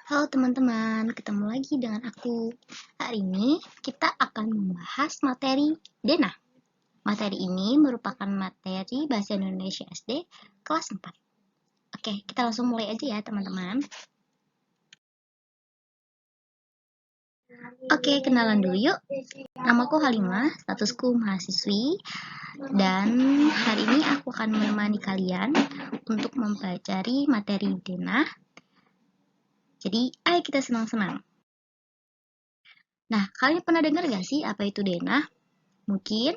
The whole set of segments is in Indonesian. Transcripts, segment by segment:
Halo teman-teman, ketemu lagi dengan aku. Hari ini kita akan membahas materi denah. Materi ini merupakan materi Bahasa Indonesia SD kelas 4. Oke, kita langsung mulai aja ya teman-teman. Oke, kenalan dulu yuk. Namaku Halimah, statusku mahasiswi. Dan hari ini aku akan menemani kalian untuk mempelajari materi denah. Jadi, ayo kita senang-senang. Nah, kalian pernah dengar gak sih apa itu denah? Mungkin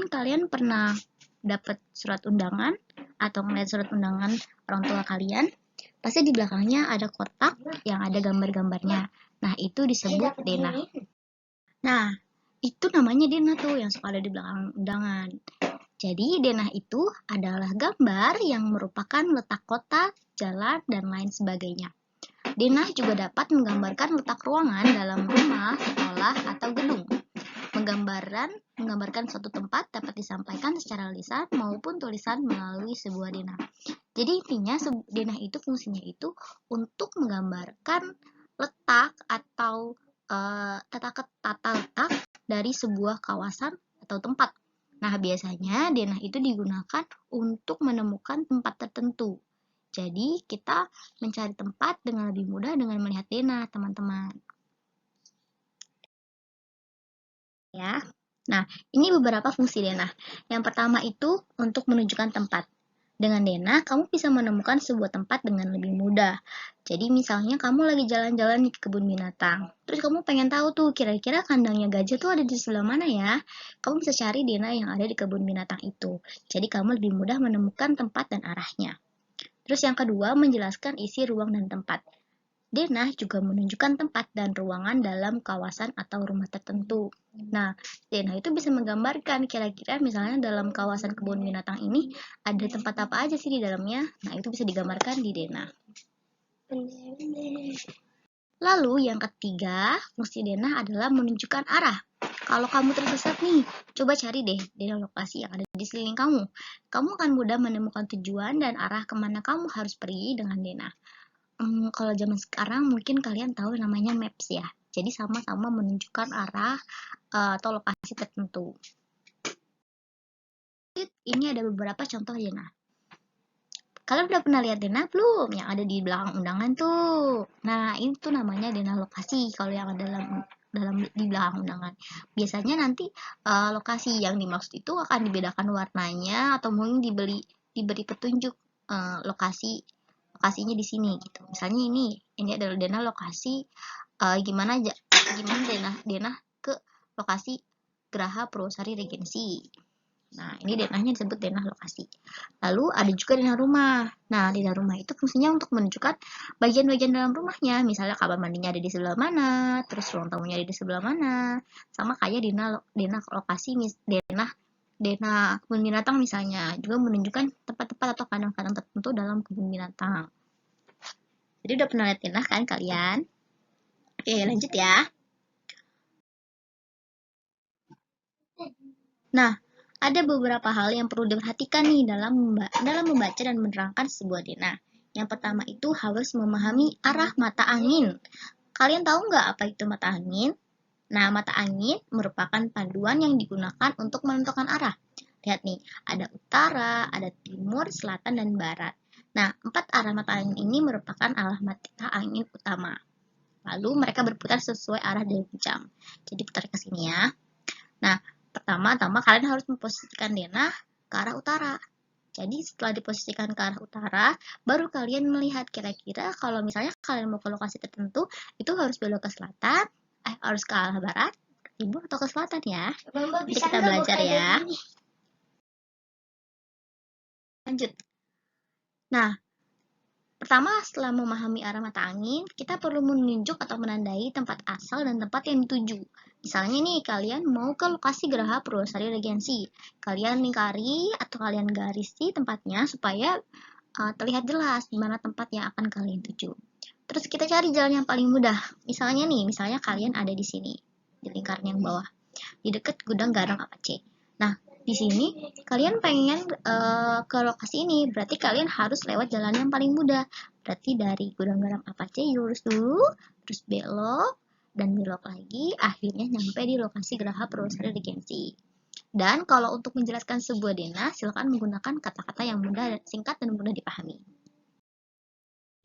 kalian pernah dapat surat undangan atau ngeliat surat undangan orang tua kalian. Pasti di belakangnya ada kotak yang ada gambar-gambarnya. Nah, itu disebut denah. Nah, itu namanya denah tuh yang suka ada di belakang undangan. Jadi, denah itu adalah gambar yang merupakan letak kota, jalan, dan lain sebagainya. Denah juga dapat menggambarkan letak ruangan dalam rumah, sekolah, atau gedung. Menggambarkan suatu tempat dapat disampaikan secara lisan maupun tulisan melalui sebuah denah. Jadi intinya denah itu fungsinya itu untuk menggambarkan letak atau tata letak dari sebuah kawasan atau tempat. Nah, biasanya denah itu digunakan untuk menemukan tempat tertentu. Jadi, kita mencari tempat dengan lebih mudah dengan melihat denah, teman-teman. Ya. Nah, ini beberapa fungsi denah. Yang pertama itu untuk menunjukkan tempat. Dengan denah, kamu bisa menemukan sebuah tempat dengan lebih mudah. Jadi, misalnya kamu lagi jalan-jalan di kebun binatang. Terus kamu pengen tahu tuh, kira-kira kandangnya gajah tuh ada di sebelah mana ya? Kamu bisa cari denah yang ada di kebun binatang itu. Jadi, kamu lebih mudah menemukan tempat dan arahnya. Terus yang kedua, menjelaskan isi ruang dan tempat. Denah juga menunjukkan tempat dan ruangan dalam kawasan atau rumah tertentu. Nah, denah itu bisa menggambarkan kira-kira misalnya dalam kawasan kebun binatang ini ada tempat apa aja sih di dalamnya. Nah, itu bisa digambarkan di denah. Lalu yang ketiga, fungsi denah adalah menunjukkan arah. Kalau kamu tersesat nih, coba cari deh denah lokasi yang ada di sekeliling kamu. Kamu akan mudah menemukan tujuan dan arah kemana kamu harus pergi dengan denah. Kalau zaman sekarang mungkin kalian tahu namanya maps ya. Jadi sama-sama menunjukkan arah atau lokasi tertentu. Ini ada beberapa contoh denah. Kalian udah pernah lihat denah belum? Yang ada di belakang undangan tuh. Nah, itu namanya denah lokasi kalau yang ada dalam di belakang undangan. Biasanya nanti lokasi yang dimaksud itu akan dibedakan warnanya atau mungkin diberi petunjuk lokasinya di sini gitu. Misalnya ini adalah denah lokasi gimana denah ke lokasi Geraha Purwosari Regensi. Nah, ini denahnya disebut denah lokasi. Lalu ada juga denah rumah. Nah, denah rumah itu fungsinya untuk menunjukkan bagian-bagian dalam rumahnya. Misalnya kamar mandinya ada di sebelah mana, terus ruang tamunya ada di sebelah mana. Sama kayak denah lokasi, denah kebun binatang misalnya. Juga menunjukkan tempat-tempat atau kandang-kandang tertentu dalam kebun binatang. Jadi udah pernah lihat denah kan kalian? Oke, lanjut ya. Nah, ada beberapa hal yang perlu diperhatikan nih dalam membaca dan menerangkan sebuah denah. Yang pertama itu harus memahami arah mata angin. Kalian tahu nggak apa itu mata angin? Nah, mata angin merupakan panduan yang digunakan untuk menentukan arah. Lihat nih, ada utara, ada timur, selatan, dan barat. Nah, 4 arah mata angin ini merupakan arah mata angin utama. Lalu mereka berputar sesuai arah dari jam. Jadi putar ke sini ya. Nah, pertama-tama kalian harus memposisikan denah ke arah utara. Jadi setelah diposisikan ke arah utara, baru kalian melihat kira-kira kalau misalnya kalian mau ke lokasi tertentu, itu harus belok ke selatan, harus ke arah barat, timur, atau ke selatan ya. Jadi kita belajar ya. Lanjut. Nah, pertama, setelah memahami arah mata angin, kita perlu menunjuk atau menandai tempat asal dan tempat yang dituju. Misalnya nih, kalian mau ke lokasi Geraha Purwosari Regensi. Kalian lingkari atau kalian garisi tempatnya supaya terlihat jelas di mana tempat yang akan kalian tuju. Terus kita cari jalan yang paling mudah. Misalnya kalian ada di sini, di lingkaran yang bawah, di dekat gudang garam Apache. Nah, di sini kalian pengen ke lokasi ini, berarti kalian harus lewat jalan yang paling mudah. Berarti dari gudang garam Apache lurus dulu, terus belok, dan belok lagi, akhirnya nyampe di lokasi Geraha Perwosari Regensi. Dan kalau untuk menjelaskan sebuah denah, silakan menggunakan kata-kata yang mudah, singkat, dan mudah dipahami.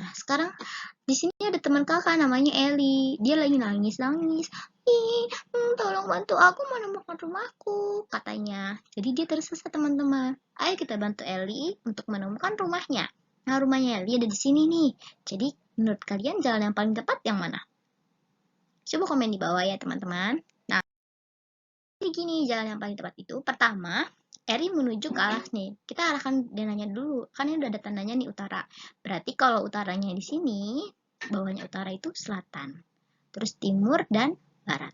Nah, sekarang di sini ada teman kakak namanya Eli. Dia lagi nangis-nangis. Ih, tolong bantu aku menemukan rumahku, katanya. Jadi dia tersesat, teman-teman. Ayo kita bantu Eli untuk menemukan rumahnya. Nah, rumahnya Eli ada di sini nih. Jadi, menurut kalian jalan yang paling tepat yang mana? Coba komen di bawah ya, teman-teman. Nah, jadi gini, jalan yang paling tepat itu pertama, Eri menuju ke arah nih. Kita arahkan denahnya dulu. Kan ini udah ada tandanya nih utara. Berarti kalau utaranya di sini, bawahnya utara itu selatan. Terus timur dan barat.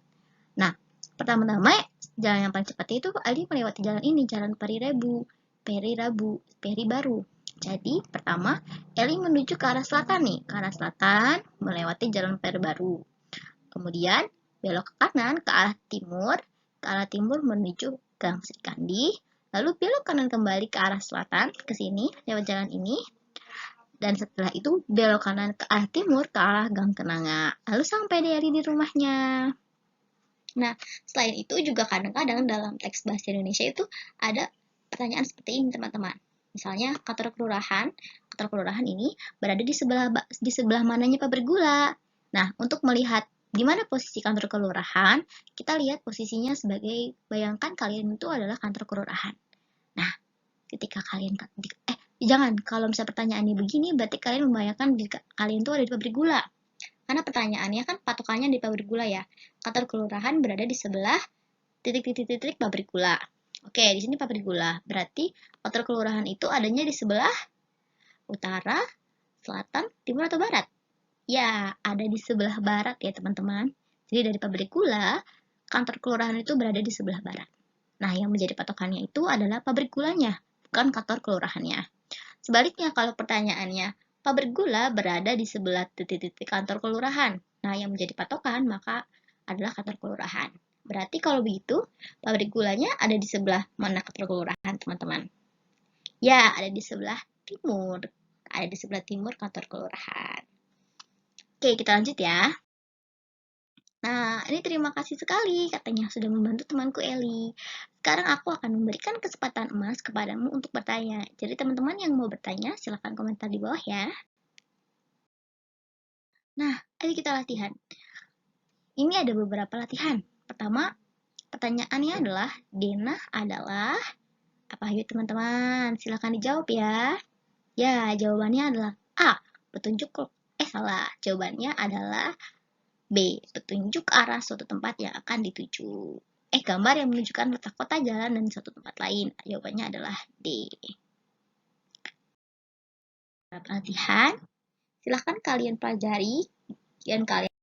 Nah, pertama-tama jalan yang paling cepat itu Eri melewati jalan ini, jalan Peri Baru. Jadi, pertama, Eli menuju ke arah selatan nih. Ke arah selatan, melewati jalan Peri Baru. Kemudian, belok ke kanan ke arah timur menuju Gang Sri Kandi, lalu belok kanan kembali ke arah selatan, ke sini, lewat jalan ini, dan setelah itu belok kanan ke arah timur, ke arah Gang Kenanga, lalu sampai di rumahnya. Nah, selain itu juga kadang-kadang dalam teks bahasa Indonesia itu ada pertanyaan seperti ini, teman-teman. Misalnya, kantor kelurahan ini berada di sebelah mananya pabrik gula. Nah, untuk melihat di mana posisi kantor kelurahan, kita lihat posisinya sebagai, bayangkan kalian itu adalah kantor kelurahan. Nah, ketika kalian, jangan, kalau misalnya pertanyaannya begini, berarti kalian membayangkan kalian itu ada di pabrik gula. Karena pertanyaannya kan patokannya di pabrik gula ya. Kantor kelurahan berada di sebelah titik-titik pabrik gula. Oke, di sini pabrik gula. Berarti kantor kelurahan itu adanya di sebelah utara, selatan, timur, atau barat? Ya, ada di sebelah barat ya, teman-teman. Jadi dari pabrik gula, kantor kelurahan itu berada di sebelah barat. Nah, yang menjadi patokannya itu adalah pabrik gulanya, bukan kantor kelurahannya. Sebaliknya, kalau pertanyaannya, pabrik gula berada di sebelah titik-titik kantor kelurahan. Nah, yang menjadi patokan maka adalah kantor kelurahan. Berarti kalau begitu, pabrik gulanya ada di sebelah mana kantor kelurahan, teman-teman? Ya, ada di sebelah timur. Ada di sebelah timur kantor kelurahan. Oke, kita lanjut ya. Nah, ini terima kasih sekali katanya sudah membantu temanku Eli. Sekarang aku akan memberikan kesempatan emas kepadamu untuk bertanya. Jadi teman-teman yang mau bertanya, silahkan komentar di bawah ya. Nah, ayo kita latihan. Ini ada beberapa latihan. Pertama, pertanyaannya adalah, denah adalah apa? Yuk teman-teman, silahkan dijawab ya. Ya, jawabannya adalah A, petunjuk. Salah. Jawabannya adalah B, petunjuk arah suatu tempat yang akan dituju. Gambar yang menunjukkan letak kota, jalan, dan suatu tempat lain. Jawabannya adalah D. Latihan, silahkan kalian pelajari dan kalian